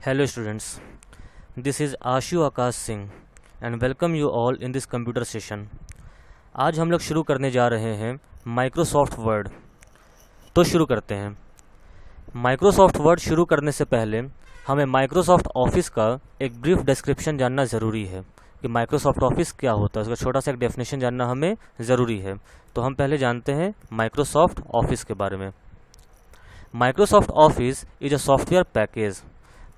Hello students, this is Ashu Akash Singh and welcome you all in this computer session. आज हम लोग शुरू करने जा रहे हैं माइक्रोसॉफ्ट वर्ड। तो शुरू करते हैं। माइक्रोसॉफ्ट वर्ड शुरू करने से पहले हमें माइक्रोसॉफ्ट ऑफिस का एक ब्रीफ डिस्क्रिप्शन जानना ज़रूरी है कि माइक्रोसॉफ्ट ऑफिस क्या होता है। उसका छोटा सा एक डेफिनेशन जानना हमें ज़रूरी है। तो हम पहले जानते हैं माइक्रोसॉफ्ट ऑफिस के बारे में। Microsoft office is a software package.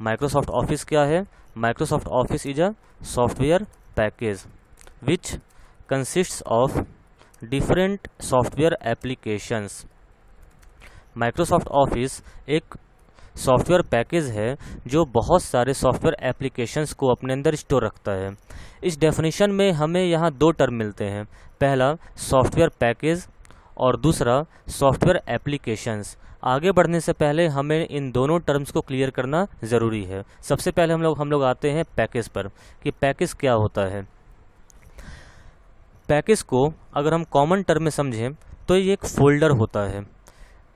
Microsoft office क्या है? Microsoft office is a software package which consists of different software applications. Microsoft office एक सॉफ्टवेयर पैकेज है जो बहुत सारे सॉफ्टवेयर एप्लीकेशंस को अपने अंदर स्टोर रखता है। इस डेफिनेशन में हमें यहाँ दो टर्म मिलते हैं, पहला सॉफ्टवेयर पैकेज और दूसरा सॉफ्टवेयर एप्लीकेशंस। आगे बढ़ने से पहले हमें इन दोनों टर्म्स को क्लियर करना ज़रूरी है। सबसे पहले हम लोग आते हैं पैकेज पर कि पैकेज क्या होता है। पैकेज को अगर हम कॉमन टर्म में समझें तो ये एक फोल्डर होता है।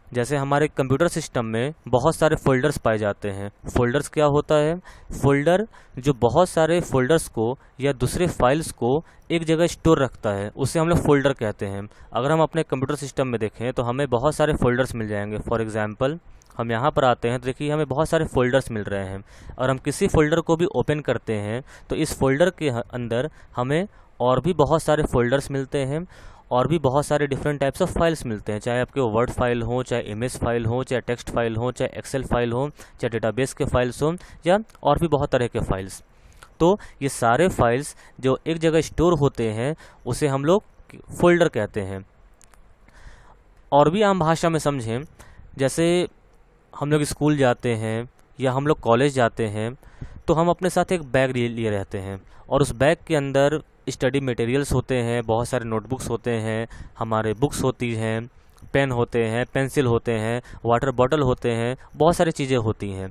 जैसे हमारे कंप्यूटर सिस्टम में बहुत सारे फोल्डर्स पाए जाते हैं। फोल्डर्स क्या होता है? फोल्डर जो बहुत सारे फोल्डर्स को या दूसरे फाइल्स को एक जगह स्टोर रखता है, उसे हम लोग फोल्डर कहते हैं। अगर हम अपने कंप्यूटर सिस्टम में देखें तो हमें बहुत सारे फोल्डर्स मिल जाएंगे। फॉर एग्जांपल हम यहाँ पर आते हैं तो देखिए हमें बहुत सारे फोल्डर्स मिल रहे हैं। और हम किसी फोल्डर को भी ओपन करते हैं तो इस फोल्डर के अंदर हमें और भी बहुत सारे फोल्डर्स मिलते हैं और भी बहुत सारे डिफरेंट टाइप्स ऑफ फाइल्स मिलते हैं। चाहे आपके वर्ड फाइल हो, चाहे इमेज फाइल हो, चाहे टेक्स्ट फाइल हो, चाहे एक्सेल फाइल हो, चाहे डेटाबेस के फाइल्स हो या और भी बहुत तरह के फाइल्स। तो ये सारे फाइल्स जो एक जगह स्टोर होते हैं उसे हम लोग फोल्डर कहते हैं। और भी आम भाषा में समझें, जैसे हम लोग स्कूल जाते हैं या हम लोग कॉलेज जाते हैं तो हम अपने साथ एक बैग लिए रहते हैं और उस बैग के अंदर स्टडी मटेरियल्स होते हैं, बहुत सारे नोटबुक्स होते हैं, हमारे बुक्स होती हैं, पेन होते हैं, पेंसिल होते हैं, वाटर बॉटल होते हैं, बहुत सारी चीज़ें होती हैं।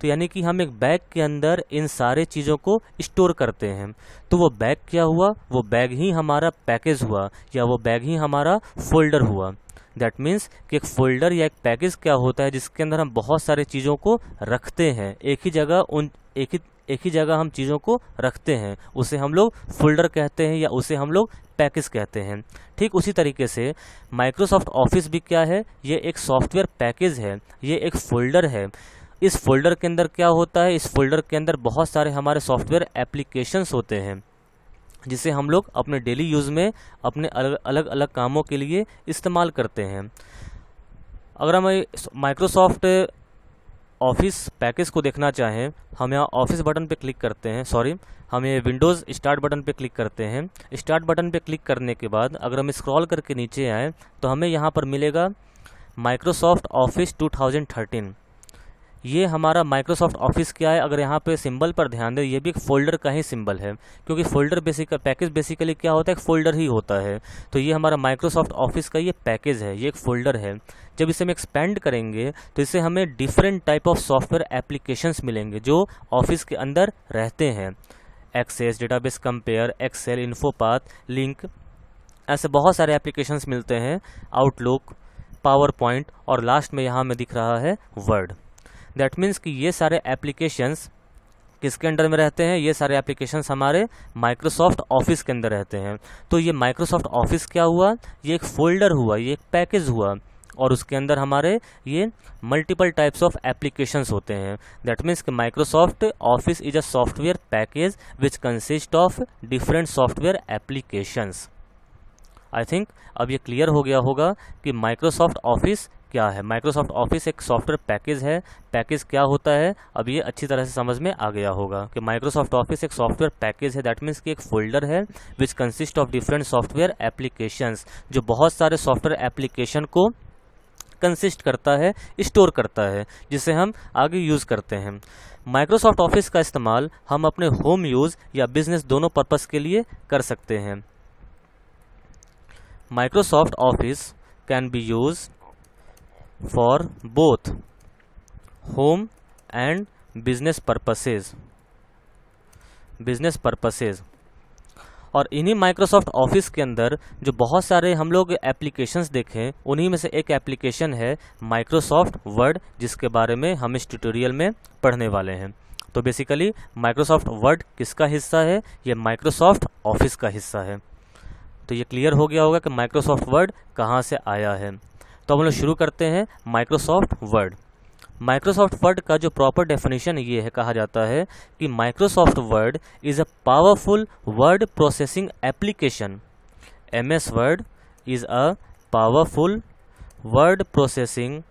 तो यानी कि हम एक बैग के अंदर इन सारे चीज़ों को स्टोर करते हैं। तो वो बैग क्या हुआ? वो बैग ही हमारा पैकेज हुआ या वो बैग ही हमारा फोल्डर हुआ। दैट मीन्स कि एक फोल्डर या एक पैकेज क्या होता है जिसके अंदर हम बहुत सारे चीज़ों को रखते हैं। एक ही जगह हम चीज़ों को रखते हैं, उसे हम लोग फोल्डर कहते हैं या उसे हम लोग पैकेज कहते हैं। ठीक उसी तरीके से माइक्रोसॉफ्ट ऑफिस भी क्या है? ये एक सॉफ्टवेयर पैकेज है, ये एक फोल्डर है। इस फोल्डर के अंदर क्या होता है? इस फोल्डर के अंदर बहुत सारे हमारे सॉफ्टवेयर एप्लीकेशंस होते हैं जिसे हम लोग अपने डेली यूज़ में अपने अलग अलग कामों के लिए इस्तेमाल करते हैं। अगर हम माइक्रोसॉफ्ट ऑफिस पैकेज को देखना चाहें, हम यहाँ ऑफिस बटन पे क्लिक करते हैं, हम ये विंडोज़ स्टार्ट बटन पे क्लिक करते हैं। स्टार्ट बटन पे क्लिक करने के बाद अगर हम स्क्रॉल करके नीचे आएँ तो हमें यहाँ पर मिलेगा माइक्रोसॉफ्ट ऑफिस 2013। ये हमारा माइक्रोसॉफ्ट ऑफिस क्या है? अगर यहाँ पे सिंबल पर ध्यान दें, ये भी एक फोल्डर का ही सिंबल है, क्योंकि फोल्डर पैकेज बेसिकली क्या होता है? एक फोल्डर ही होता है। तो ये हमारा माइक्रोसॉफ्ट ऑफिस का ये पैकेज है, ये एक फोल्डर है। जब इसे हम एक्सपेंड करेंगे तो इससे हमें different type of software applications मिलेंगे जो ऑफिस के अंदर रहते हैं। Access, database compare, Excel, InfoPath, link, ऐसे बहुत सारे एप्लीकेशंस मिलते हैं। आउटलुक, पावर पॉइंट और लास्ट में यहाँ में दिख रहा है वर्ड। दैट मीन्स कि ये सारे एप्लीकेशंस किसके अंडर में रहते हैं? ये सारे एप्लीकेशंस हमारे माइक्रोसॉफ्ट ऑफिस के अंदर रहते हैं। तो ये माइक्रोसॉफ्ट ऑफिस क्या हुआ? ये एक फोल्डर हुआ, ये एक पैकेज हुआ और उसके अंदर हमारे ये मल्टीपल टाइप्स ऑफ एप्लीकेशंस होते हैं। दैट मीन्स कि Microsoft office is a software package which consist of different software applications. I think अब ये क्लियर हो गया होगा कि माइक्रोसॉफ्ट ऑफिस क्या है। माइक्रोसॉफ्ट ऑफिस एक सॉफ्टवेयर पैकेज है। पैकेज क्या होता है अब ये अच्छी तरह से समझ में आ गया होगा कि माइक्रोसॉफ्ट ऑफिस एक सॉफ्टवेयर पैकेज है। दैट मीन्स कि एक फोल्डर है which consist of different software applications, जो बहुत सारे सॉफ्टवेयर एप्लीकेशन को कंसिस्ट करता है, स्टोर करता है, जिसे हम आगे यूज़ करते हैं। माइक्रोसॉफ्ट ऑफिस का इस्तेमाल हम अपने होम यूज़ या बिजनेस दोनों पर्पज़ के लिए कर सकते हैं। Microsoft Office can be used for both home and business purposes. और इन्हीं माइक्रोसॉफ्ट ऑफिस के अंदर जो बहुत सारे हम लोग एप्लीकेशंस देखें, उन्हीं में से एक एप्लीकेशन है माइक्रोसॉफ्ट वर्ड, जिसके बारे में हम इस ट्यूटोरियल में पढ़ने वाले हैं। तो बेसिकली माइक्रोसॉफ्ट वर्ड किसका हिस्सा है? ये माइक्रोसॉफ्ट ऑफिस का हिस्सा है। तो ये क्लियर हो गया होगा कि माइक्रोसॉफ्ट वर्ड कहाँ से आया है। तो हम लोग शुरू करते हैं माइक्रोसॉफ्ट वर्ड। माइक्रोसॉफ्ट वर्ड का जो प्रॉपर डेफिनेशन ये है, कहा जाता है कि Microsoft Word is a powerful word processing application. MS word is a powerful word processing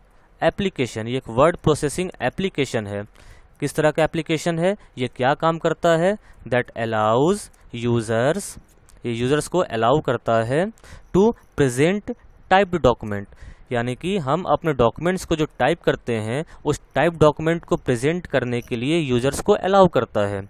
application. ये एक वर्ड प्रोसेसिंग एप्लीकेशन है। किस तरह का एप्लीकेशन है? ये क्या काम करता है? दैट अलाउज यूजर्स, ये यूजर्स को अलाउ करता है टू प्रेजेंट टाइप्ड डॉक्यूमेंट, यानी कि हम अपने डॉक्यूमेंट्स को जो टाइप करते हैं उस टाइप डॉक्यूमेंट को प्रेजेंट करने के लिए यूजर्स को अलाउ करता है।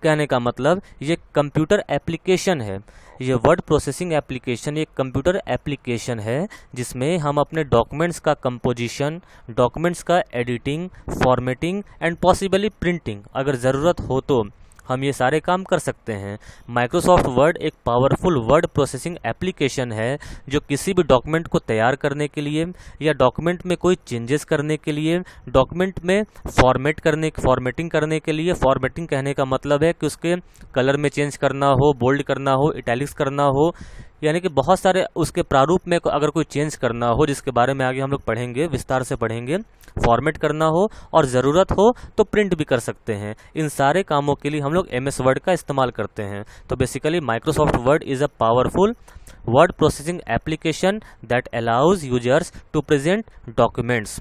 कहने का मतलब ये कंप्यूटर एप्लीकेशन है, ये वर्ड प्रोसेसिंग एप्लीकेशन एक कंप्यूटर एप्लीकेशन है जिसमें हम अपने डॉक्यूमेंट्स का कंपोजिशन, डॉक्यूमेंट्स का editing, formatting and possibly printing, अगर ज़रूरत हो तो हम ये सारे काम कर सकते हैं। माइक्रोसॉफ्ट वर्ड एक पावरफुल वर्ड प्रोसेसिंग एप्लीकेशन है जो किसी भी डॉक्यूमेंट को तैयार करने के लिए या डॉक्यूमेंट में कोई चेंजेस करने के लिए, डॉक्यूमेंट में फॉर्मेटिंग करने के लिए, फॉर्मेटिंग कहने का मतलब है कि उसके कलर में चेंज करना हो, बोल्ड करना हो, इटैलिक्स करना हो, यानी कि बहुत सारे उसके प्रारूप में अगर कोई चेंज करना हो, जिसके बारे में आगे हम लोग पढ़ेंगे, विस्तार से पढ़ेंगे, फॉर्मेट करना हो और ज़रूरत हो तो प्रिंट भी कर सकते हैं। इन सारे कामों के लिए हम लोग MS वर्ड का इस्तेमाल करते हैं। तो basically Microsoft Word is a powerful word processing application that allows users to present documents.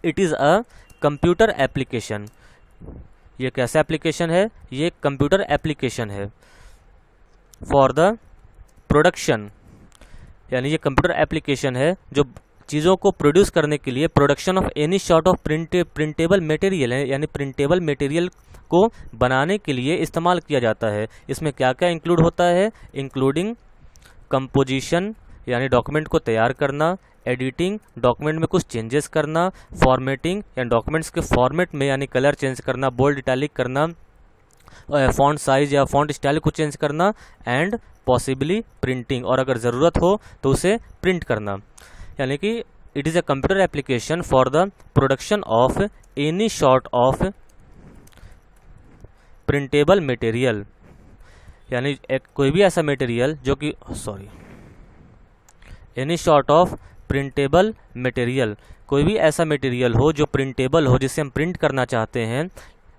It is a computer application. ये कैसा एप्लीकेशन है? ये कंप्यूटर एप्लीकेशन है फॉर द प्रोडक्शन, यानी ये कंप्यूटर एप्लीकेशन है जो चीज़ों को प्रोड्यूस करने के लिए, production of any sort of printable material है, यानी प्रिंटेबल मटेरियल को बनाने के लिए इस्तेमाल किया जाता है। इसमें क्या क्या इंक्लूड होता है? इंक्लूडिंग कंपोजिशन, यानी डॉक्यूमेंट को तैयार करना, एडिटिंग, डॉक्यूमेंट में कुछ चेंजेस करना, फॉर्मेटिंग, यानी डॉक्यूमेंट्स के फॉर्मेट में यानी कलर चेंज करना, बोल्ड इटैलिक करना, फॉन्ट साइज या फॉन्ट स्टाइल को चेंज करना, एंड पॉसिबली प्रिंटिंग, और अगर ज़रूरत हो तो उसे प्रिंट करना। यानी कि it is a computer application for the production of any sort of printable material, यानी कोई भी ऐसा मटेरियल जो कि any sort of printable material, कोई भी ऐसा मटेरियल हो जो प्रिंटेबल हो, जिसे हम प्रिंट करना चाहते हैं,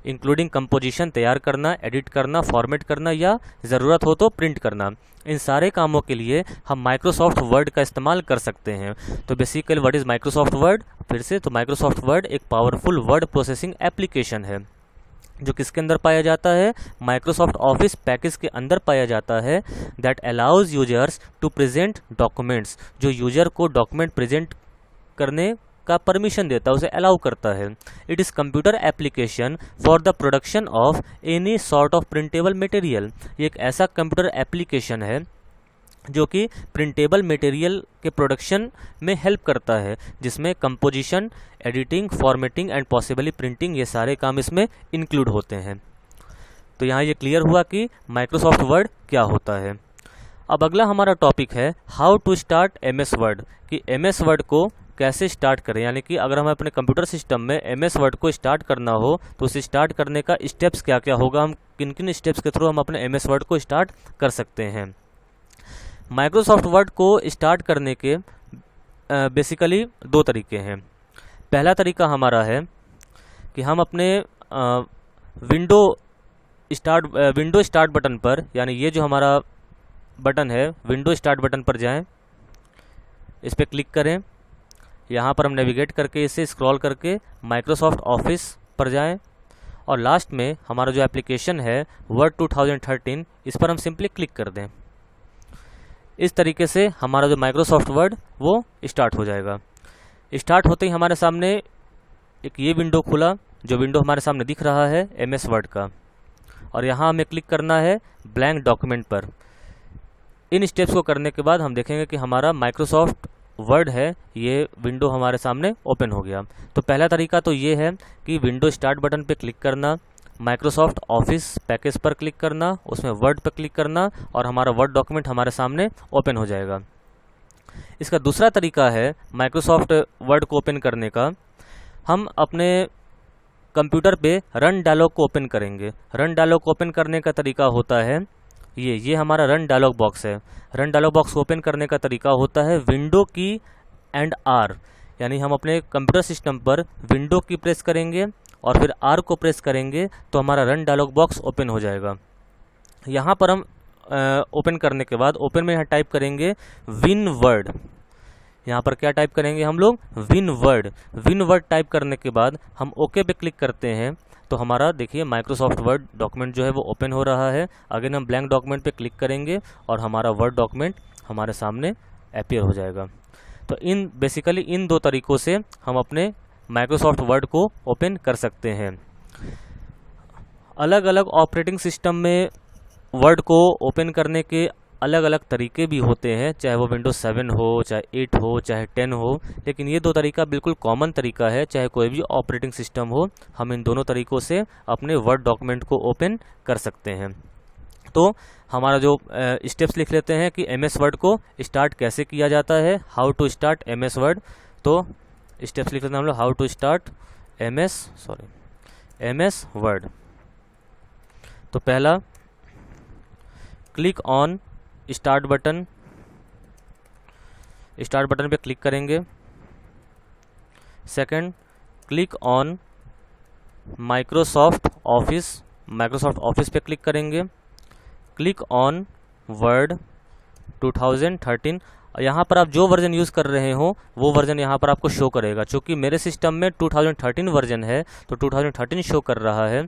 इंक्लूडिंग कंपोजिशन, तैयार करना, एडिट करना, फॉर्मेट करना या ज़रूरत हो तो प्रिंट करना। इन सारे कामों के लिए हम माइक्रोसॉफ्ट वर्ड का इस्तेमाल कर सकते हैं। तो basically what is Microsoft word? फिर से, तो माइक्रोसॉफ्ट वर्ड एक पावरफुल वर्ड प्रोसेसिंग एप्लीकेशन है जो किसके अंदर पाया जाता है? माइक्रोसॉफ्ट ऑफिस पैकेज के अंदर पाया जाता है। That allows users to present documents, जो यूजर को डॉक्यूमेंट प्रेजेंट करने का परमिशन देता है, उसे अलाउ करता है। It is computer application for the production of any sort of printable material. ये एक ऐसा कंप्यूटर एप्लीकेशन है जो कि प्रिंटेबल मटेरियल के प्रोडक्शन में हेल्प करता है, जिसमें composition, editing, formatting and possibly printing, ये सारे काम इसमें इंक्लूड होते हैं। तो यहाँ ये क्लियर हुआ कि माइक्रोसॉफ्ट वर्ड क्या होता है। अब अगला हमारा टॉपिक है how to start MS word, कि MS वर्ड को कैसे स्टार्ट करें, यानी कि अगर हमें अपने कंप्यूटर सिस्टम में MS वर्ड को स्टार्ट करना हो तो उसे स्टार्ट करने का स्टेप्स क्या क्या होगा, हम किन किन स्टेप्स के थ्रू हम अपने MS वर्ड को स्टार्ट कर सकते हैं। माइक्रोसॉफ्ट वर्ड को स्टार्ट करने के बेसिकली दो तरीके हैं। पहला तरीका हमारा है कि हम अपने विंडो स्टार्ट बटन पर, यानी ये जो हमारा बटन है विंडो स्टार्ट बटन पर जाएं, इस पर क्लिक करें, यहाँ पर हम नेविगेट करके इसे स्क्रॉल करके माइक्रोसॉफ्ट ऑफिस पर जाएं और लास्ट में हमारा जो एप्लीकेशन है वर्ड 2013, इस पर हम सिंपली क्लिक कर दें। इस तरीके से हमारा जो माइक्रोसॉफ्ट वर्ड वो स्टार्ट हो जाएगा। स्टार्ट होते ही हमारे सामने एक ये विंडो खुला, जो विंडो हमारे सामने दिख रहा है MS वर्ड का, और यहाँ हमें क्लिक करना है ब्लैंक डॉक्यूमेंट पर। इन स्टेप्स को करने के बाद हम देखेंगे कि हमारा माइक्रोसॉफ्ट वर्ड है ये विंडो हमारे सामने ओपन हो गया। तो पहला तरीका तो ये है कि विंडो स्टार्ट बटन पे क्लिक करना, माइक्रोसॉफ्ट ऑफिस पैकेज पर क्लिक करना, उसमें वर्ड पर क्लिक करना और हमारा वर्ड डॉक्यूमेंट हमारे सामने ओपन हो जाएगा। इसका दूसरा तरीका है माइक्रोसॉफ्ट वर्ड को ओपन करने का, हम अपने कंप्यूटर पे रन डायलॉग को ओपन करेंगे। रन डायलॉग को ओपन करने का तरीका होता है ये हमारा रन डायलॉग बॉक्स है। रन डायलॉग बॉक्स को ओपन करने का तरीका होता है विंडो की एंड आर, यानी हम अपने कंप्यूटर सिस्टम पर विंडो की प्रेस करेंगे और फिर आर को प्रेस करेंगे तो हमारा रन डायलॉग बॉक्स ओपन हो जाएगा। यहाँ पर हम ओपन करने के बाद ओपन में यहाँ टाइप करेंगे विन वर्ड। यहाँ पर क्या टाइप करेंगे हम लोग? Win word. Win word type करने के बाद हम ओके पे क्लिक करते हैं तो हमारा देखिए माइक्रोसॉफ्ट वर्ड डॉक्यूमेंट जो है वो ओपन हो रहा है। अगेन हम ब्लैंक डॉक्यूमेंट पे क्लिक करेंगे और हमारा वर्ड डॉक्यूमेंट हमारे सामने अपीयर हो जाएगा। तो बेसिकली इन दो तरीक़ों से हम अपने माइक्रोसॉफ्ट वर्ड को ओपन कर सकते हैं। अलग अलग ऑपरेटिंग सिस्टम में वर्ड को ओपन करने के अलग अलग तरीके भी होते हैं, चाहे वो विंडोज 7 हो, चाहे 8 हो, चाहे 10 हो, लेकिन ये दो तरीका बिल्कुल कॉमन तरीका है। चाहे कोई भी ऑपरेटिंग सिस्टम हो, हम इन दोनों तरीक़ों से अपने वर्ड डॉक्यूमेंट को ओपन कर सकते हैं। तो हमारा जो स्टेप्स लिख लेते हैं कि एमएस वर्ड को स्टार्ट कैसे किया जाता है, how to start MS word. तो स्टेप्स लिख लेते हैं हम लोग, how to start MS word. तो पहला, क्लिक ऑन स्टार्ट बटन पे क्लिक करेंगे। Second, click on Microsoft Office पे क्लिक करेंगे। Click on word 2013। यहाँ पर आप जो वर्जन यूज़ कर रहे हो वो वर्जन यहाँ पर आपको शो करेगा। चूँकि मेरे सिस्टम में 2013 वर्जन है तो 2013 शो कर रहा है।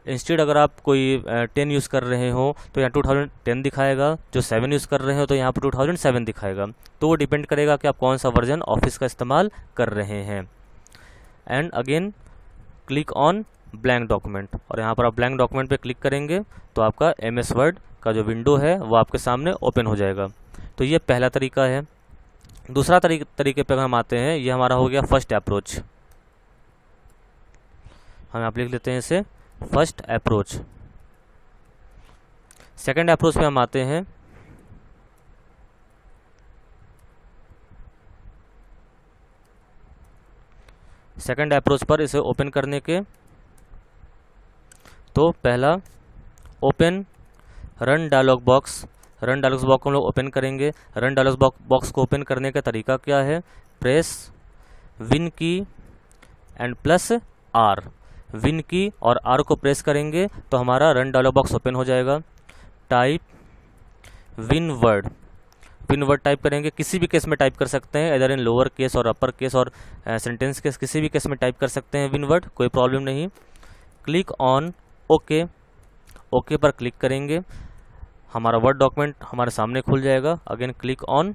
इंस्टेड अगर आप कोई 10 यूज़ कर रहे हो तो यहाँ 2010 दिखाएगा, जो 7 यूज़ कर रहे हो तो यहाँ पर 2007 दिखाएगा। तो वो डिपेंड करेगा कि आप कौन सा वर्जन ऑफिस का इस्तेमाल कर रहे हैं। And again click on blank document, और यहाँ पर आप ब्लैंक डॉक्यूमेंट पे क्लिक करेंगे तो आपका एमएस वर्ड का जो विंडो है वो आपके सामने ओपन हो जाएगा। तो ये पहला तरीका है। दूसरा तरीके पे हम आते हैं, ये हमारा हो गया फर्स्ट अप्रोच। हम आप लिख लेते हैं इसे फर्स्ट अप्रोच। सेकंड अप्रोच पे हम आते हैं। सेकंड अप्रोच पर इसे ओपन करने के तो पहला, open run dialogue box. Run dialogue box को हम लोग ओपन करेंगे। रन डायलॉग बॉक्स को ओपन करने का तरीका क्या है? प्रेस विन की एंड प्लस आर। विन की और आर को प्रेस करेंगे तो हमारा रन डायलॉग बॉक्स ओपन हो जाएगा। टाइप विन वर्ड टाइप करेंगे। किसी भी केस में टाइप कर सकते हैं, इधर इन लोअर केस और अपर केस और सेंटेंस केस, किसी भी केस में टाइप कर सकते हैं विन वर्ड, कोई प्रॉब्लम नहीं। क्लिक ऑन ओके पर क्लिक करेंगे, हमारा वर्ड डॉक्यूमेंट हमारे सामने खुल जाएगा। Again click on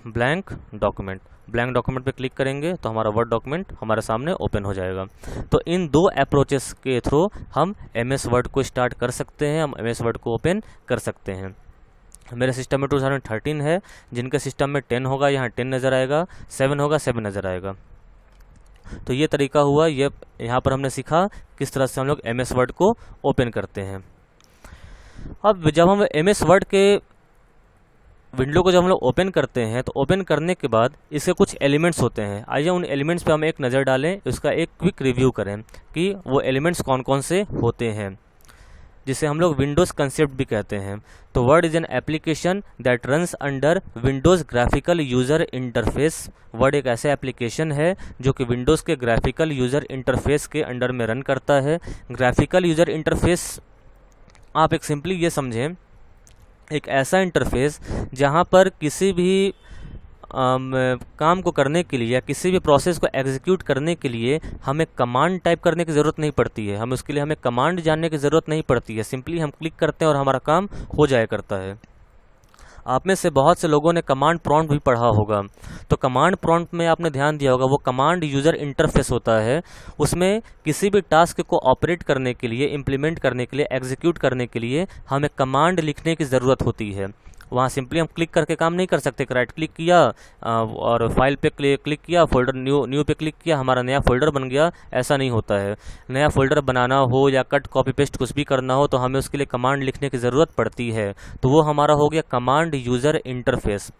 blank document पे क्लिक करेंगे तो हमारा वर्ड डॉक्यूमेंट हमारे सामने ओपन हो जाएगा। तो इन दो अप्रोचेस के थ्रू हम एमएस वर्ड को स्टार्ट कर सकते हैं, हम एमएस वर्ड को ओपन कर सकते हैं। मेरे सिस्टम में 2013 है, जिनके सिस्टम में 10 होगा यहाँ 10 नज़र आएगा, 7 होगा 7 नज़र आएगा। तो ये तरीका हुआ। ये यहाँ पर हमने सीखा किस तरह से हम लोग एमएस वर्ड को ओपन करते हैं। अब जब हम एमएस वर्ड के विंडो को जब हम लोग ओपन करते हैं तो ओपन करने के बाद इसके कुछ एलिमेंट्स होते हैं। आइए उन एलिमेंट्स पे हम एक नज़र डालें, उसका एक क्विक रिव्यू करें कि वो एलिमेंट्स कौन कौन से होते हैं, जिसे हम लोग विंडोज़ कंसेप्ट भी कहते हैं। तो word is an application that runs under Windows graphical user interface. Word एक ऐसा एप्लीकेशन है जो कि विंडोज़ के ग्राफिकल यूज़र इंटरफेस के अंडर में रन करता है। ग्राफिकल यूज़र इंटरफेस आप एक सिंपली ये समझें, एक ऐसा इंटरफेस जहाँ पर किसी भी काम को करने के लिए या किसी भी प्रोसेस को एग्जीक्यूट करने के लिए हमें कमांड टाइप करने की ज़रूरत नहीं पड़ती है, हम उसके लिए हमें कमांड जानने की ज़रूरत नहीं पड़ती है। सिंपली हम क्लिक करते हैं और हमारा काम हो जाया करता है। आप में से बहुत से लोगों ने कमांड प्रॉम्प्ट भी पढ़ा होगा, तो कमांड प्रॉम्प्ट में आपने ध्यान दिया होगा वो कमांड यूज़र इंटरफेस होता है। उसमें किसी भी टास्क को ऑपरेट करने के लिए, इम्प्लीमेंट करने के लिए, एग्जीक्यूट करने के लिए हमें कमांड लिखने की ज़रूरत होती है। वहाँ सिंपली हम क्लिक करके काम नहीं कर सकते। राइट क्लिक किया और फाइल पे क्लिक किया, फोल्डर न्यू पे क्लिक किया, हमारा नया फोल्डर बन गया, ऐसा नहीं होता है। नया फोल्डर बनाना हो या कट कॉपी पेस्ट कुछ भी करना हो तो हमें उसके लिए कमांड लिखने की ज़रूरत पड़ती है। तो वो हमारा हो गया कमांड यूज़र इंटरफेस।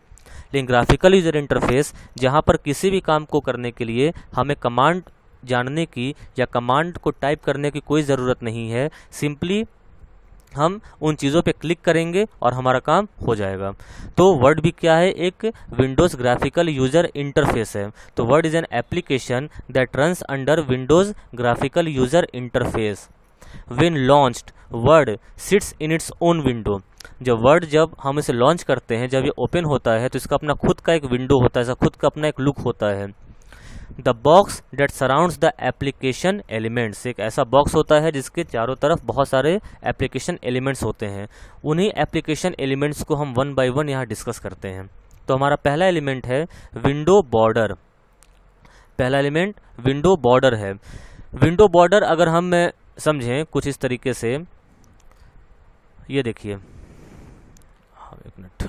लेकिन ग्राफिकल यूज़र इंटरफेस जहाँ पर किसी भी काम को करने के लिए हमें कमांड जानने की या कमांड को टाइप करने की कोई ज़रूरत नहीं है। सिंपली हम उन चीज़ों पे क्लिक करेंगे और हमारा काम हो जाएगा। तो वर्ड भी क्या है, एक विंडोज़ ग्राफिकल यूज़र इंटरफेस है। तो word is an application that runs under Windows graphical user interface. When launched word sits in its own window. जब हम इसे लॉन्च करते हैं, जब ये ओपन होता है तो इसका अपना खुद का एक विंडो होता है, इसका खुद का अपना एक लुक होता है। The box that surrounds the application elements, एक ऐसा बॉक्स होता है जिसके चारों तरफ बहुत सारे एप्लीकेशन एलिमेंट्स होते हैं। उन्हीं एप्लीकेशन एलिमेंट्स को हम वन बाय वन यहाँ डिस्कस करते हैं। तो हमारा पहला एलिमेंट है विंडो बॉर्डर। पहला एलिमेंट विंडो बॉर्डर है। विंडो बॉर्डर अगर हम समझें कुछ इस तरीके से, ये देखिए, एक मिनट,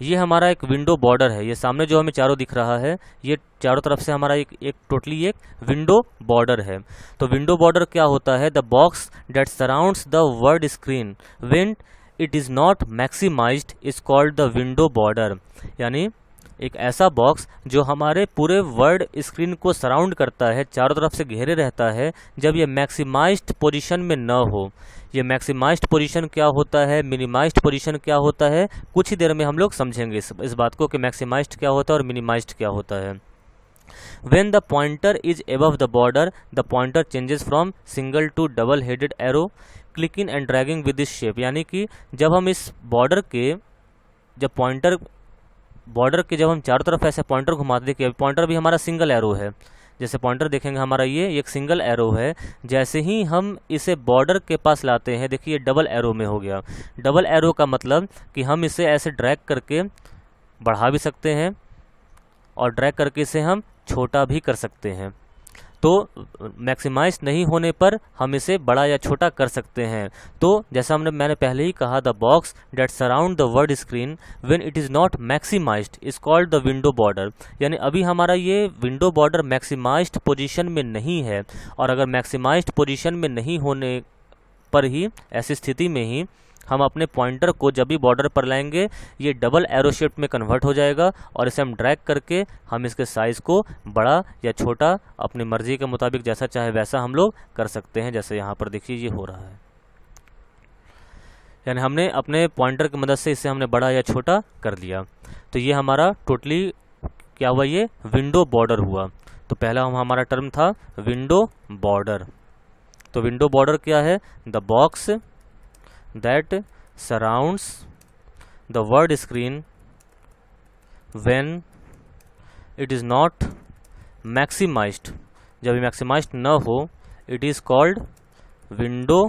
ये हमारा एक विंडो बॉर्डर है। ये सामने जो हमें चारों दिख रहा है, ये चारों तरफ से हमारा एक टोटली एक विंडो बॉर्डर है। तो विंडो बॉर्डर क्या होता है, the box that surrounds the word screen when it is not maximised is called the window border. यानी एक ऐसा बॉक्स जो हमारे पूरे वर्ड स्क्रीन को सराउंड करता है, चारों तरफ से घेरे रहता है, जब ये मैक्सिमाइज्ड पोजीशन में न हो। ये मैक्सिमाइज्ड पोजीशन क्या होता है, मिनिमाइज्ड पोजीशन क्या होता है, कुछ ही देर में हम लोग समझेंगे इस बात को कि मैक्सिमाइज्ड क्या होता है और मिनिमाइज्ड क्या होता है। When the pointer is above the border, the pointer changes from single to double headed arrow, clicking and dragging with this shape। यानी कि जब हम इस बॉर्डर के जब हम चारों तरफ ऐसे पॉइंटर घुमाते, देखिए पॉइंटर भी हमारा सिंगल एरो है। जैसे पॉइंटर देखेंगे हमारा ये एक सिंगल एरो है। जैसे ही हम इसे बॉर्डर के पास लाते हैं, देखिए डबल एरो में हो गया। डबल एरो का मतलब कि हम इसे ऐसे ड्रैग करके बढ़ा भी सकते हैं और ड्रैग करके इसे हम छोटा भी कर सकते हैं। तो मैक्सिमाइज नहीं होने पर हम इसे बड़ा या छोटा कर सकते हैं। तो जैसा मैंने पहले ही कहा, the box that surround the word screen when it is not maximised is called the window border. यानी अभी हमारा ये विंडो बॉर्डर मैक्सिमाइज्ड पोजीशन में नहीं है, और अगर मैक्सिमाइज्ड पोजीशन में नहीं होने पर ही, ऐसी स्थिति में ही हम अपने पॉइंटर को जब भी बॉर्डर पर लाएंगे, ये डबल एरो शेप में कन्वर्ट हो जाएगा और इसे हम ड्रैग करके हम इसके साइज़ को बड़ा या छोटा अपनी मर्जी के मुताबिक जैसा चाहे वैसा हम लोग कर सकते हैं। जैसे यहाँ पर देखिए ये हो रहा है, यानी हमने अपने पॉइंटर की मदद से इसे हमने बड़ा या छोटा कर लिया। तो ये हमारा टोटली क्या हुआ, ये विंडो बॉर्डर हुआ। तो पहला हमारा टर्म था विंडो बॉर्डर। तो विंडो बॉर्डर क्या है, the box that surrounds the word screen when it is not maximized। जब ये मैक्सिमाइज्ड न हो, it is called window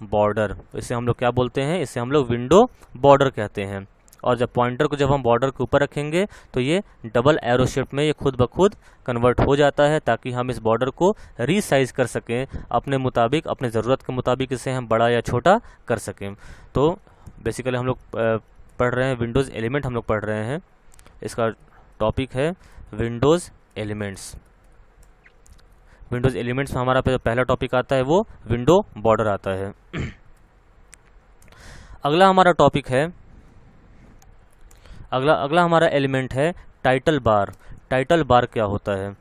border। इसे हम लोग क्या बोलते हैं, इसे हम लोग विंडो बॉर्डर कहते हैं। और जब पॉइंटर को जब हम बॉर्डर के ऊपर रखेंगे तो ये डबल एरो शेप में ये खुद ब खुद कन्वर्ट हो जाता है, ताकि हम इस बॉर्डर को रीसाइज कर सकें अपने मुताबिक, अपने ज़रूरत के मुताबिक इसे हम बड़ा या छोटा कर सकें। तो बेसिकली हम लोग पढ़ रहे हैं विंडोज़ एलिमेंट, हम लोग पढ़ रहे हैं। इसका टॉपिक है विंडोज़ एलिमेंट्स। विंडोज़ एलिमेंट्स में हमारा पहला टॉपिक आता है वो विंडो बॉर्डर आता है। अगला हमारा टॉपिक है, अगला हमारा एलिमेंट है टाइटल बार। टाइटल बार क्या होता है,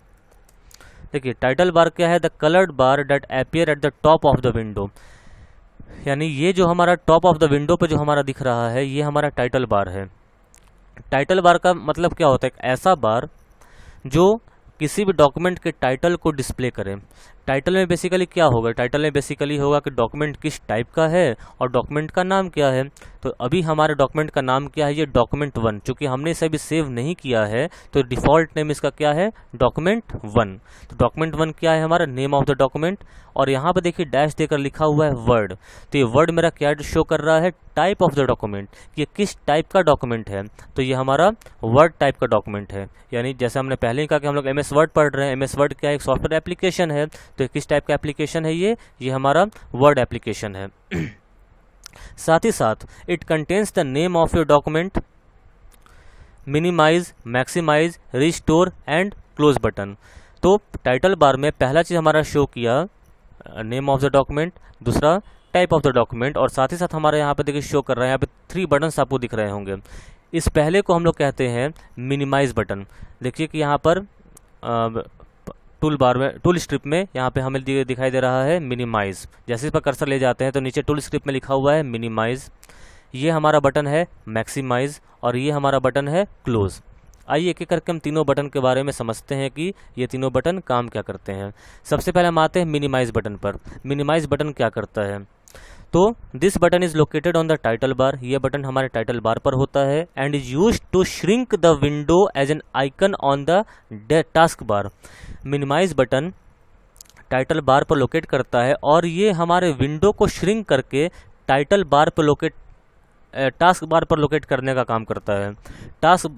देखिए टाइटल बार क्या है, the coloured bar that appear at the top of the window. यानी ये जो हमारा टॉप ऑफ द विंडो पे जो हमारा दिख रहा है, ये हमारा टाइटल बार है। टाइटल बार का मतलब क्या होता है, एक ऐसा बार जो किसी भी डॉक्यूमेंट के टाइटल को डिस्प्ले करे। टाइटल में बेसिकली क्या होगा, टाइटल में बेसिकली होगा कि डॉक्यूमेंट किस टाइप का है और डॉक्यूमेंट का नाम क्या है। तो अभी हमारे डॉक्यूमेंट का नाम क्या है, ये डॉक्यूमेंट 1। चूंकि हमने इसे अभी सेव नहीं किया है तो डिफ़ॉल्ट नेम इसका क्या है, डॉक्यूमेंट 1। तो डॉक्यूमेंट 1 क्या है, हमारा नेम ऑफ द डॉक्यूमेंट। और यहाँ पर देखिए डैश देकर लिखा हुआ है वर्ड। तो ये वर्ड मेरा क्या शो कर रहा है, टाइप ऑफ द डॉक्यूमेंट, ये किस टाइप का डॉक्यूमेंट है। तो ये हमारा वर्ड टाइप का डॉक्यूमेंट है। यानी जैसे हमने पहले ही कहा कि हम लोग MS वर्ड पढ़ रहे हैं। MS वर्ड क्या एक सॉफ्टवेयर एप्लीकेशन है। तो किस टाइप का एप्लीकेशन है, ये हमारा वर्ड एप्लीकेशन है। साथ ही साथ it contains the name of your document, minimise, maximise, restore and close button. तो टाइटल बार में पहला चीज हमारा शो किया नेम ऑफ द डॉक्यूमेंट, दूसरा टाइप ऑफ द डॉक्यूमेंट, और साथ ही साथ हमारे यहाँ पे देखिए शो कर रहा है, यहाँ पे 3 बटन्स आपको दिख रहे होंगे। इस पहले को हम लोग कहते हैं मिनिमाइज बटन। देखिए कि यहाँ पर टूल बार में, टूल स्ट्रिप में यहाँ पे हमें दिखाई दे रहा है मिनिमाइज। जैसे इस पर कर्सर ले जाते हैं तो नीचे टूल स्ट्रिप में लिखा हुआ है मिनिमाइज। ये हमारा बटन है मैक्सिमाइज और ये हमारा बटन है क्लोज। आइए एक एक करके हम तीनों बटन के बारे में समझते हैं कि ये तीनों बटन काम क्या करते हैं। सबसे पहले हम आते हैं मिनिमाइज बटन पर। मिनिमाइज बटन क्या करता है, तो this button is located on the title bar. ये बटन हमारे टाइटल बार पर होता है and is used to shrink the window as an icon on the task bar. Minimise button title bar पर लोकेट करता है और ये हमारे विंडो को श्रिंक करके टाइटल बार पर टास्क बार पर लोकेट करने का काम करता है। टास्क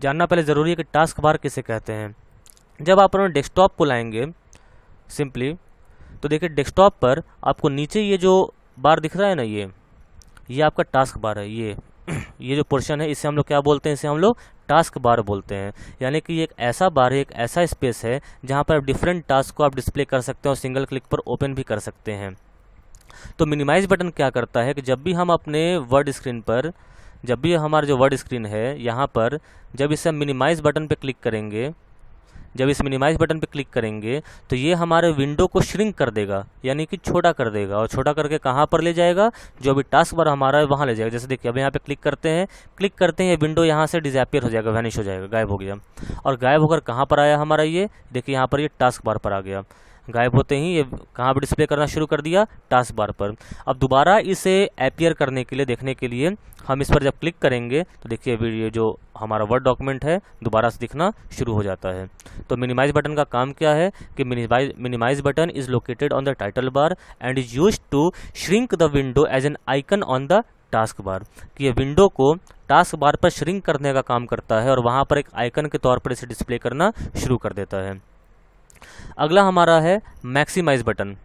जानना पहले ज़रूरी है कि टास्क बार किसे कहते हैं। जब आप अपने डेस्कटॉप को लाएंगे सिंपली, तो देखिए डेस्कटॉप पर आपको नीचे ये जो बार दिख रहा है ना, ये आपका टास्क बार है। ये जो पोर्शन है इसे हम लोग क्या बोलते हैं, इसे हम लोग टास्क बार बोलते हैं। यानी कि एक ऐसा बार है, एक ऐसा स्पेस है जहाँ पर डिफरेंट टास्क को आप डिस्प्ले कर सकते हैं और सिंगल क्लिक पर ओपन भी कर सकते हैं। तो मिनिमाइज बटन क्या करता है कि जब भी हम अपने वर्ड स्क्रीन पर, जब भी हमारा जो वर्ड स्क्रीन है यहाँ पर, जब इसे हम मिनिमाइज बटन पे क्लिक करेंगे, जब इस मिनिमाइज बटन पे क्लिक करेंगे तो ये हमारे विंडो को श्रिंक कर देगा, यानी कि छोटा कर देगा। और छोटा करके कहाँ पर ले जाएगा, जो अभी टास्क बार हमारा है वहाँ ले जाएगा। जैसे देखिए अब यहाँ पे क्लिक करते हैं, ये विंडो यहाँ से डिसअपीयर हो जाएगा, वैनिश हो जाएगा, गायब हो गया। और गायब होकर कहाँ पर आया हमारा, ये देखिए यहाँ पर ये टास्क बार पर आ गया। गायब होते ही ये कहाँ पर डिस्प्ले करना शुरू कर दिया, टास्क बार पर। अब दोबारा इसे अपीयर करने के लिए, देखने के लिए हम इस पर जब क्लिक करेंगे तो देखिए वीडियो जो हमारा वर्ड डॉक्यूमेंट है दोबारा से दिखना शुरू हो जाता है। तो मिनिमाइज बटन का काम क्या है कि minimise button is located on the title bar and is used to shrink the window as an icon on the task bar. कि ये विंडो को टास्क बार पर श्रिंक करने का काम करता है और वहाँ पर एक आइकन के तौर पर इसे डिस्प्ले करना शुरू कर देता है। अगला हमारा है मैक्सिमाइज बटन।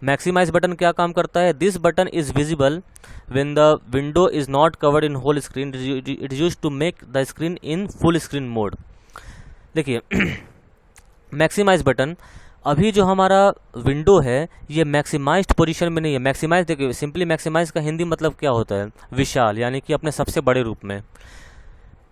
मैक्सिमाइज बटन क्या काम करता है, this button is visible when the window is not covered in whole screen, it is used to make the screen in full screen mode. देखिए मैक्सिमाइज बटन, अभी जो हमारा विंडो है ये मैक्सिमाइज्ड पोजीशन में नहीं है। मैक्सिमाइज, देखिए सिंपली मैक्सिमाइज का हिंदी मतलब क्या होता है, विशाल, यानी कि अपने सबसे बड़े रूप में।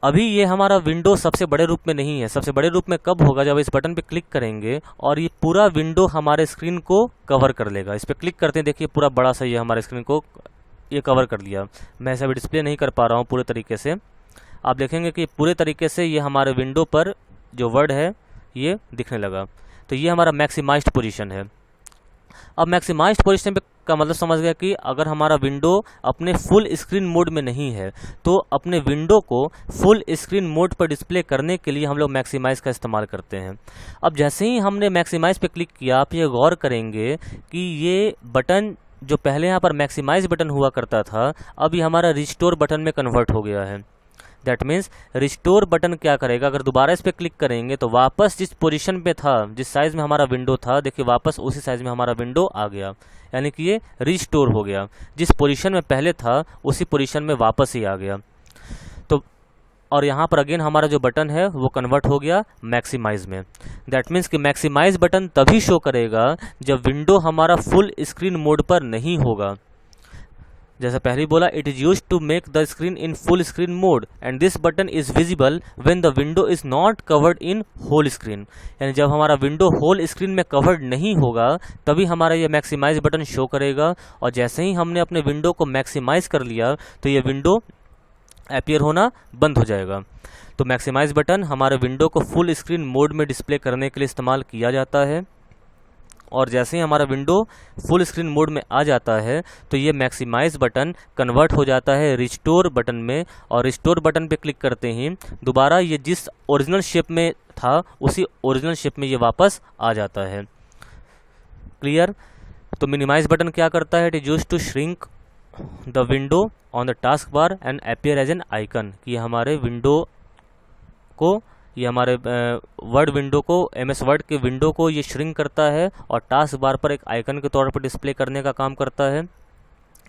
अभी ये हमारा विंडो सबसे बड़े रूप में नहीं है। सबसे बड़े रूप में कब होगा, जब इस बटन पे क्लिक करेंगे और ये पूरा विंडो हमारे स्क्रीन को कवर कर लेगा। इस पर क्लिक करते हैं, देखिए पूरा बड़ा सा ये हमारे स्क्रीन को ये कवर कर लिया। मैं ऐसा भी डिस्प्ले नहीं कर पा रहा हूँ पूरे तरीके से। आप देखेंगे कि पूरे तरीके से ये हमारे विंडो पर जो वर्ड है ये दिखने लगा। तो ये हमारा मैक्सिमाइज्ड पोजीशन है। अब मैक्सिमाइज्ड पोजीशन पे का मतलब समझ गया कि अगर हमारा विंडो अपने फुल स्क्रीन मोड में नहीं है तो अपने विंडो को फुल स्क्रीन मोड पर डिस्प्ले करने के लिए हम लोग मैक्सिमाइज का इस्तेमाल करते हैं। अब जैसे ही हमने मैक्सिमाइज पे क्लिक किया, आप ये गौर करेंगे कि ये बटन जो पहले यहाँ पर मैक्सिमाइज बटन हुआ करता था, अब ये हमारा रिस्टोर बटन में कन्वर्ट हो गया है। दैट मीन्स रिस्टोर बटन क्या करेगा, अगर दोबारा इस पर क्लिक करेंगे तो वापस जिस पोजीशन पे था, जिस साइज़ में हमारा विंडो था, देखिए वापस उसी साइज़ में हमारा विंडो आ गया। यानी कि ये रिस्टोर हो गया, जिस पोजीशन में पहले था उसी पोजीशन में वापस ही आ गया। तो और यहाँ पर अगेन हमारा जो बटन है वो कन्वर्ट हो गया मैक्सिमाइज में। दैट मीन्स कि मैक्सिमाइज बटन तभी शो करेगा जब विंडो हमारा फुल स्क्रीन मोड पर नहीं होगा। जैसा पहले ही बोला, it is use to make the screen in full screen mode and this button is visible when the window is not covered in whole screen. यानी जब हमारा विंडो होल स्क्रीन में कवर्ड नहीं होगा तभी हमारा ये मैक्सिमाइज बटन शो करेगा। और जैसे ही हमने अपने विंडो को मैक्सिमाइज कर लिया तो ये विंडो अपीयर होना बंद हो जाएगा। तो मैक्सिमाइज बटन हमारे विंडो को फुल स्क्रीन मोड में डिस्प्ले करने के लिए इस्तेमाल किया जाता है। और जैसे ही हमारा विंडो फुल स्क्रीन मोड में आ जाता है तो ये मैक्सिमाइज बटन कन्वर्ट हो जाता है रिस्टोर बटन में। और रिस्टोर बटन पे क्लिक करते ही दोबारा ये जिस ओरिजिनल शेप में था उसी ओरिजिनल शेप में ये वापस आ जाता है। क्लियर। तो मिनिमाइज बटन क्या करता है, it is used to shrink the window on the task bar and appear as an icon. कि हमारे विंडो को, ये हमारे वर्ड विंडो को, MS वर्ड के विंडो को ये श्रिंक करता है और टास्क बार पर एक आइकन के तौर पर डिस्प्ले करने का काम करता है।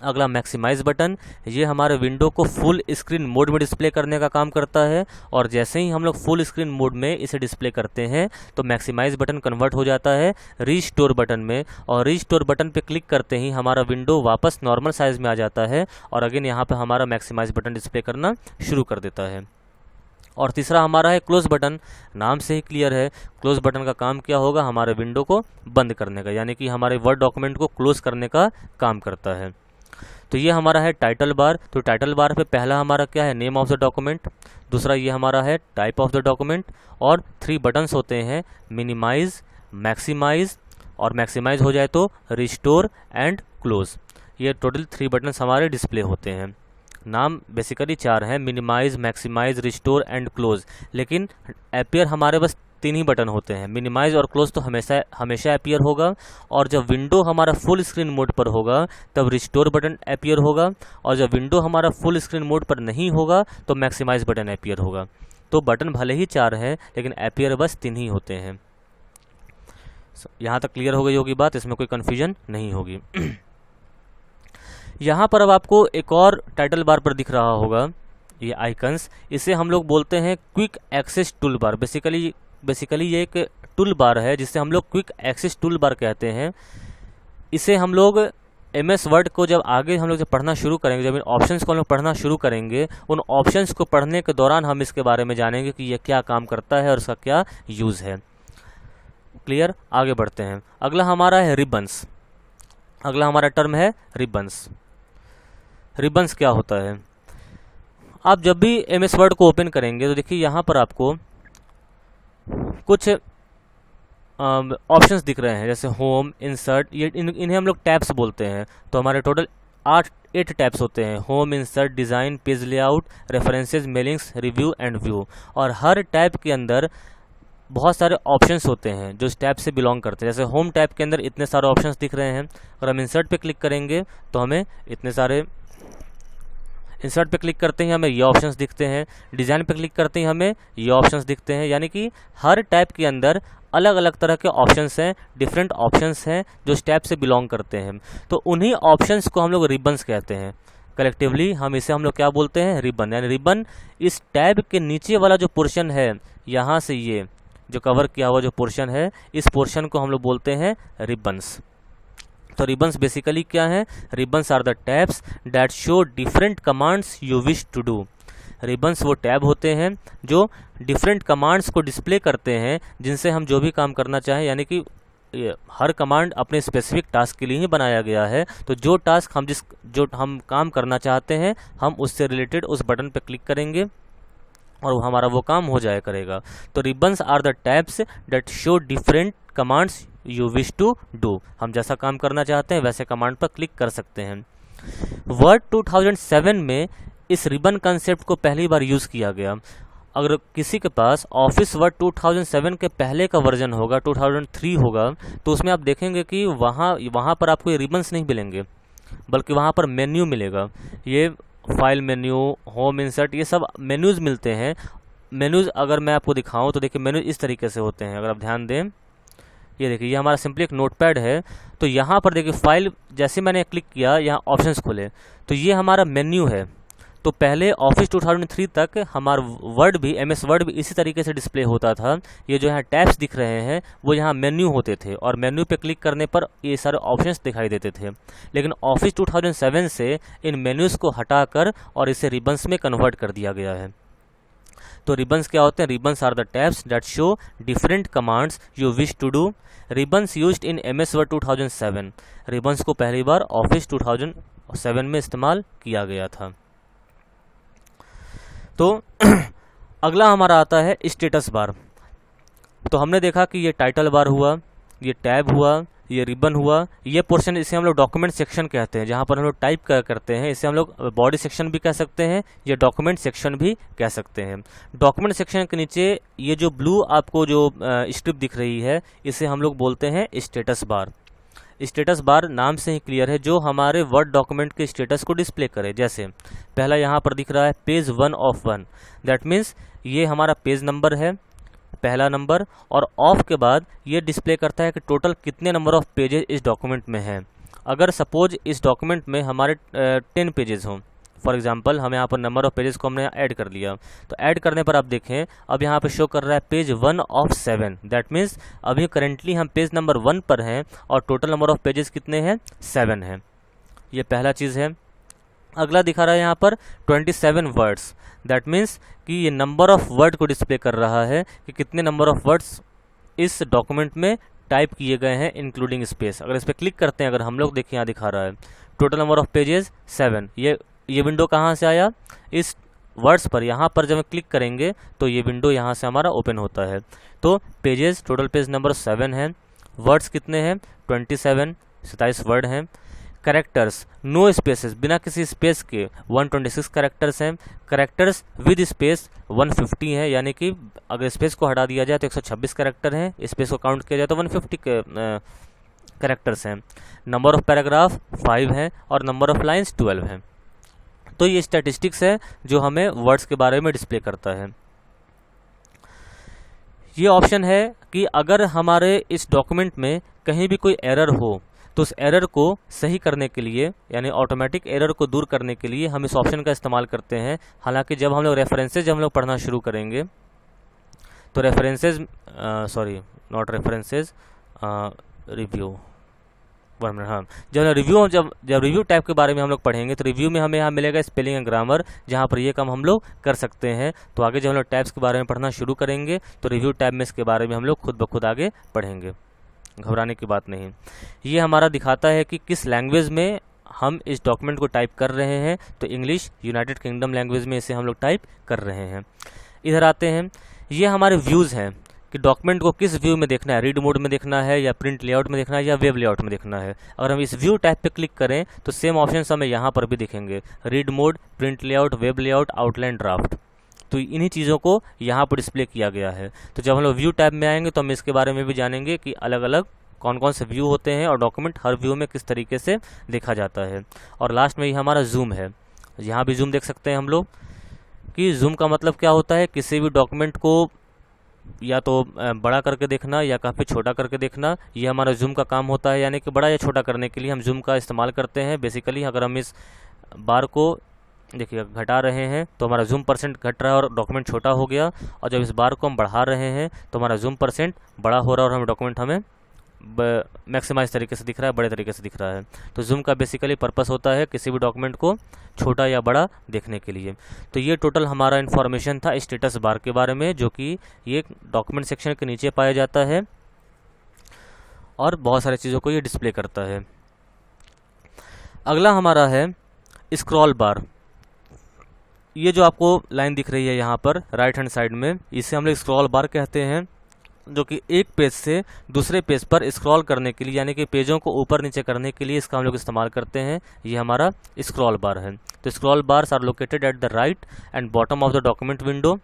अगला मैक्सिमाइज बटन, ये हमारे विंडो को फुल स्क्रीन मोड में डिस्प्ले करने का काम करता है। और जैसे ही हम लोग फुल स्क्रीन मोड में इसे डिस्प्ले करते हैं तो मैक्सिमाइज बटन कन्वर्ट हो जाता है रीस्टोर बटन में। और रीस्टोर बटन पे क्लिक करते ही हमारा विंडो वापस नॉर्मल साइज में आ जाता है और अगेन यहाँ पे हमारा मैक्सिमाइज बटन डिस्प्ले करना शुरू कर देता है। और तीसरा हमारा है क्लोज बटन। नाम से ही क्लियर है, क्लोज बटन का काम क्या होगा, हमारे विंडो को बंद करने का, यानी कि हमारे वर्ड डॉक्यूमेंट को क्लोज करने का काम करता है। तो ये हमारा है टाइटल बार। तो टाइटल बार पे पहला हमारा क्या है, नेम ऑफ द डॉक्यूमेंट। दूसरा ये हमारा है टाइप ऑफ द डॉक्यूमेंट। और 3 बटन्स होते हैं, मिनिमाइज, मैक्सिमाइज, और मैक्सिमाइज हो जाए तो रिस्टोर एंड क्लोज। ये टोटल 3 बटन्स हमारे डिस्प्ले होते हैं। नाम बेसिकली 4 हैं, minimise, maximise, restore and close, लेकिन अपीयर हमारे बस 3 ही बटन होते हैं। मिनिमाइज और क्लोज तो हमेशा अपीयर होगा, और जब विंडो हमारा फुल स्क्रीन मोड पर होगा तब रिस्टोर बटन अपीयर होगा, और जब विंडो हमारा फुल स्क्रीन मोड पर नहीं होगा तो मैक्सिमाइज बटन अपीयर होगा। तो बटन भले ही 4 हैं लेकिन अपीयर बस 3 ही होते हैं। यहाँ तक क्लियर हो गई होगी बात, इसमें कोई कन्फ्यूजन नहीं होगी। यहाँ पर अब आपको एक और टाइटल बार पर दिख रहा होगा ये आइकन्स, इसे हम लोग बोलते हैं quick access tool bar. Basically ये एक टूल बार है जिसे हम लोग क्विक एक्सेस टूल बार कहते हैं। इसे हम लोग MS वर्ड को जब आगे हम लोग जब पढ़ना शुरू करेंगे, जब इन ऑप्शंस को हम लोग पढ़ना शुरू करेंगे, उन ऑप्शंस को पढ़ने के दौरान हम इसके बारे में जानेंगे कि ये क्या काम करता है और इसका क्या यूज़ है। क्लियर, आगे बढ़ते हैं। अगला हमारा है रिबन्स। अगला हमारा टर्म है रिबन्स। रिबन्स क्या होता है, आप जब भी MS वर्ड को ओपन करेंगे तो देखिए यहाँ पर आपको कुछ ऑप्शंस दिख रहे हैं, जैसे होम, इंसर्ट, ये इन्हें हम लोग टैब्स बोलते हैं। तो हमारे टोटल 8 टैब्स होते हैं, home, insert, design, page layout, references, mailings, review and view. और हर टैब के अंदर बहुत सारे ऑप्शंस होते हैं जो इस टैब से बिलोंग करते हैं। जैसे होम टैब के अंदर इतने सारे ऑप्शंस दिख रहे हैं, अगर हम इंसर्ट पे क्लिक करेंगे तो हमें इतने सारे, इंसर्ट पे क्लिक करते ही हमें ये ऑप्शंस दिखते हैं, डिज़ाइन पे क्लिक करते ही हमें ये ऑप्शंस दिखते हैं। यानी कि हर टैब के अंदर अलग अलग तरह के ऑप्शंस हैं, डिफरेंट ऑप्शंस हैं जो इस टैब से बिलोंग करते हैं। तो उन्हीं ऑप्शंस को हम लोग रिबन्स कहते हैं। कलेक्टिवली हम लोग क्या बोलते हैं, रिबन। यानी रिबन इस टैब के नीचे वाला जो पोर्शन है, यहाँ से ये जो कवर किया हुआ जो पोर्शन है, इस पोर्शन को हम लोग बोलते हैं रिबन्स। तो रिबन्स बेसिकली क्या है, ribbons are the tabs that show different commands you wish to do. Ribbons वो टैब होते हैं जो डिफरेंट कमांड्स को डिस्प्ले करते हैं जिनसे हम जो भी काम करना चाहें। यानी कि हर कमांड अपने स्पेसिफिक टास्क के लिए ही बनाया गया है। तो जो टास्क जो हम काम करना चाहते हैं, हम उससे रिलेटेड उस बटन पर क्लिक करेंगे और हमारा वो काम हो जाया करेगा। तो ribbons are the tabs that show different commands you wish to do. हम जैसा काम करना चाहते हैं वैसे कमांड पर क्लिक कर सकते हैं। वर्ड 2007 में इस रिबन कंसेप्ट को पहली बार यूज़ किया गया। अगर किसी के पास ऑफिस वर्ड 2007 के पहले का वर्जन होगा, 2003 होगा, तो उसमें आप देखेंगे कि वहाँ पर आपको ये रिबन्स नहीं मिलेंगे, बल्कि वहाँ पर मेन्यू मिलेगा। ये फाइल मेन्यू, होम, इंसर्ट, ये सब मेन्यूज़ मिलते हैं। मेन्यूज़ अगर मैं आपको दिखाऊं तो देखिए मेन्यूज इस तरीके से होते हैं। अगर आप ध्यान दें, ये देखिए ये हमारा सिंपली एक नोटपैड है। तो यहाँ पर देखिए फाइल, जैसे मैंने क्लिक किया, यहाँ ऑप्शंस खुले, तो ये हमारा मेन्यू है। तो पहले ऑफिस 2003 तक हमारा वर्ड भी, MS वर्ड भी इसी तरीके से डिस्प्ले होता था। ये जो यहाँ टैब्स दिख रहे हैं वो यहाँ मेन्यू होते थे, और मेन्यू पे क्लिक करने पर ये सारे ऑप्शंस दिखाई देते थे। लेकिन ऑफिस 2007 से इन मेन्यूज़ को हटाकर और इसे रिबन्स में कन्वर्ट कर दिया गया है। तो रिबन्स क्या होते हैं, ribbons are the tabs that show different commands you wish to do. Ribbons used in MS word 2007। Ribbons को पहली बार ऑफिस 2007 में इस्तेमाल किया गया था। तो अगला हमारा आता है स्टेटस बार। तो हमने देखा कि ये टाइटल बार हुआ, ये टैब हुआ, ये रिबन हुआ, ये पोर्शन इसे हम लोग डॉक्यूमेंट सेक्शन कहते हैं, जहाँ पर हम लोग टाइप करते हैं। इसे हम लोग बॉडी सेक्शन भी कह सकते हैं, ये डॉक्यूमेंट सेक्शन भी कह सकते हैं। डॉक्यूमेंट सेक्शन के नीचे ये जो ब्लू आपको जो स्ट्रिप दिख रही है, इसे हम लोग बोलते हैं स्टेटस बार। स्टेटस बार नाम से ही क्लियर है, जो हमारे वर्ड डॉक्यूमेंट के स्टेटस को डिस्प्ले करे। जैसे पहला यहाँ पर दिख रहा है पेज 1 of 1, दैट मीन्स ये हमारा पेज नंबर है, पहला नंबर, और ऑफ के बाद ये डिस्प्ले करता है कि टोटल कितने नंबर ऑफ पेजेस इस डॉक्यूमेंट में हैं। अगर सपोज इस डॉक्यूमेंट में हमारे 10 पेजेस हों, फॉर एग्जांपल हम यहाँ पर नंबर ऑफ पेजेस को हमने ऐड कर लिया, तो ऐड करने पर आप देखें अब यहाँ पे शो कर रहा है पेज 1 of 7, दैट मीन्स अभी करेंटली हम पेज नंबर 1 पर हैं और टोटल नंबर ऑफ पेजेस कितने हैं, 7 हैं। ये पहला चीज़ है। अगला दिखा रहा है यहाँ पर 27 वर्ड्स, दैट मीन्स कि ये नंबर ऑफ वर्ड को डिस्प्ले कर रहा है कि कितने नंबर ऑफ वर्ड्स इस डॉक्यूमेंट में टाइप किए गए हैं इंक्लूडिंग स्पेस। अगर इस पर क्लिक करते हैं, अगर हम लोग देखिए यहाँ दिखा रहा है टोटल नंबर ऑफ पेजेस 7। ये विंडो कहाँ से आया, इस वर्ड्स पर। यहाँ पर जब हम क्लिक करेंगे तो ये विंडो यहाँ से हमारा ओपन होता है। तो पेजेस, टोटल पेज नंबर 7 है, वर्ड्स कितने हैं 27 वर्ड हैं। कैरेक्टर्स नो स्पेसेस, बिना किसी स्पेस के 126 कैरेक्टर्स हैं। कैरेक्टर्स विद स्पेस 150 है, यानी कि अगर स्पेस को हटा दिया जाए तो 126 कैरेक्टर हैं, स्पेस को काउंट किया जाए तो 150 कैरेक्टर्स हैं। नंबर ऑफ पैराग्राफ 5 है और नंबर ऑफ लाइन्स 12 हैं। तो ये स्टैटिस्टिक्स है जो हमें वर्ड्स के बारे में डिस्प्ले करता है। ये ऑप्शन है कि अगर हमारे इस डॉक्यूमेंट में कहीं भी कोई एरर हो तो उस एरर को सही करने के लिए, यानी ऑटोमेटिक एरर को दूर करने के लिए हम इस ऑप्शन का इस्तेमाल करते हैं। हालांकि जब हम लोग रेफरेंसेज जब हम लोग पढ़ना शुरू करेंगे तो रिव्यू जब रिव्यू टाइप के बारे में हम लोग पढ़ेंगे तो रिव्यू में हमें यहाँ मिलेगा स्पेलिंग एंड ग्रामर, जहाँ पर ये काम हम लोग कर सकते हैं। तो आगे जब हम लोग टैब्स के बारे में पढ़ना शुरू करेंगे तो रिव्यू टैब में इसके बारे में हम लोग खुद ब खुद आगे पढ़ेंगे, घबराने की बात नहीं। ये हमारा दिखाता है कि किस लैंग्वेज में हम इस डॉक्यूमेंट को टाइप कर रहे हैं। तो इंग्लिश यूनाइटेड किंगडम लैंग्वेज में इसे हम लोग टाइप कर रहे हैं। इधर आते हैं, ये हमारे व्यूज़ हैं कि डॉक्यूमेंट को किस व्यू में देखना है, रीड मोड में देखना है या प्रिंट लेआउट में देखना है या वेब लेआउट में देखना है। अगर हम इस व्यू टैब पे क्लिक करें तो सेम ऑप्शन हमें यहाँ पर भी दिखेंगे, read mode, print layout, web layout, outline, draft. तो इन्हीं चीज़ों को यहाँ पर डिस्प्ले किया गया है। तो जब हम लोग व्यू टैब में आएंगे तो हम इसके बारे में भी जानेंगे कि अलग अलग कौन कौन से व्यू होते हैं और डॉक्यूमेंट हर व्यू में किस तरीके से देखा जाता है। और लास्ट में ये हमारा जूम है, यहाँ भी जूम देख सकते हैं हम लोग कि जूम का मतलब क्या होता है, किसी भी डॉक्यूमेंट को या तो बड़ा करके देखना या काफ़ी छोटा करके देखना। ये हमारा जूम का काम होता है, यानी कि बड़ा या छोटा करने के लिए हम जूम का इस्तेमाल करते हैं। बेसिकली अगर हम इस बार को देखिए घटा रहे हैं तो हमारा जूम परसेंट घट रहा है और डॉक्यूमेंट छोटा हो गया, और जब इस बार को हम बढ़ा रहे हैं तो हमारा जूम परसेंट बड़ा हो रहा है और हमें डॉक्यूमेंट हमें मैक्सिमाइज तरीके से दिख रहा है, बड़े तरीके से दिख रहा है। तो जूम का बेसिकली पर्पस होता है किसी भी डॉक्यूमेंट को छोटा या बड़ा देखने के लिए। तो ये टोटल हमारा इन्फॉर्मेशन था स्टेटस बार के बारे में, जो कि ये डॉक्यूमेंट सेक्शन के नीचे पाया जाता है और बहुत सारी चीज़ों को ये डिस्प्ले करता है। अगला हमारा है स्क्रॉल बार। ये जो आपको लाइन दिख रही है यहाँ पर राइट हैंड साइड में, इसे हम लोग स्क्रॉल बार कहते हैं, जो कि एक पेज से दूसरे पेज पर स्क्रॉल करने के लिए, यानी कि पेजों को ऊपर नीचे करने के लिए इसका हम लोग इस्तेमाल करते हैं। ये हमारा स्क्रॉल बार है। तो scroll bars are located at the right and bottom of the document window.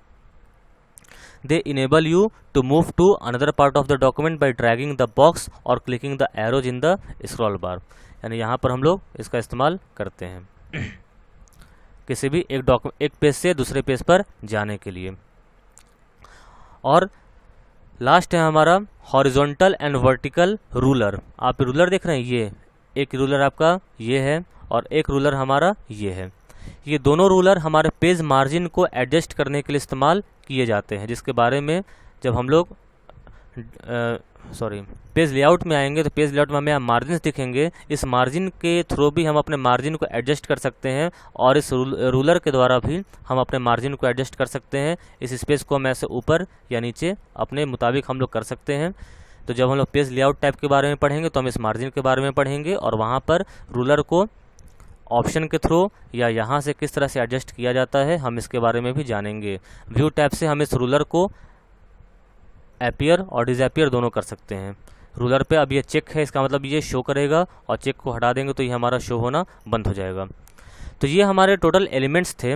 They enable you to move to another part of the document by dragging the box और clicking the arrows in the scroll bar. यानी यहाँ पर हम लोग इसका इस्तेमाल करते हैं किसी भी एक पेज से दूसरे पेज पर जाने के लिए। और लास्ट है हमारा हॉरिजॉन्टल एंड वर्टिकल रूलर। आप रूलर देख रहे हैं, ये एक रूलर आपका ये है और एक रूलर हमारा ये है। ये दोनों रूलर हमारे पेज मार्जिन को एडजस्ट करने के लिए इस्तेमाल किए जाते हैं, जिसके बारे में जब हम लोग पेज लेआउट में आएंगे तो पेज लेआउट में हमें मार्जिन दिखेंगे। इस मार्जिन के थ्रू भी हम अपने मार्जिन को एडजस्ट कर सकते हैं और इस रूलर के द्वारा भी हम अपने मार्जिन को एडजस्ट कर सकते हैं। इस स्पेस को हम ऐसे ऊपर या नीचे अपने मुताबिक हम लोग कर सकते हैं। तो जब हम लोग पेज लेआउट टाइप के बारे में पढ़ेंगे तो हम इस मार्जिन के बारे में पढ़ेंगे और वहाँ पर रूलर को ऑप्शन के थ्रू या यहाँ से किस तरह से एडजस्ट किया जाता है हम इसके बारे में भी जानेंगे। व्यू टैब से हम इस रूलर को अपीयर और डिसअपीयर दोनों कर सकते हैं। रूलर पे अब ये चेक है, इसका मतलब ये शो करेगा, और चेक को हटा देंगे तो ये हमारा शो होना बंद हो जाएगा। तो ये हमारे टोटल एलिमेंट्स थे,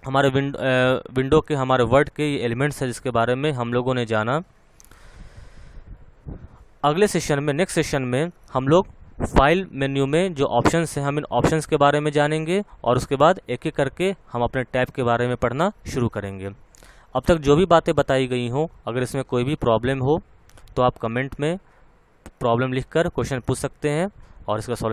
हमारे विंडो के, हमारे वर्ड के ये एलिमेंट्स है जिसके बारे में हम लोगों ने जाना। अगले सेशन में, नेक्स्ट सेशन में हम लोग फाइल मेन्यू में जो ऑप्शंस हैं हम इन ऑप्शंस के बारे में जानेंगे और उसके बाद एक एक करके हम अपने टैब के बारे में पढ़ना शुरू करेंगे। अब तक जो भी बातें बताई गई हों, अगर इसमें कोई भी प्रॉब्लम हो तो आप कमेंट में प्रॉब्लम लिखकर क्वेश्चन पूछ सकते हैं और इसका सॉल्यूशन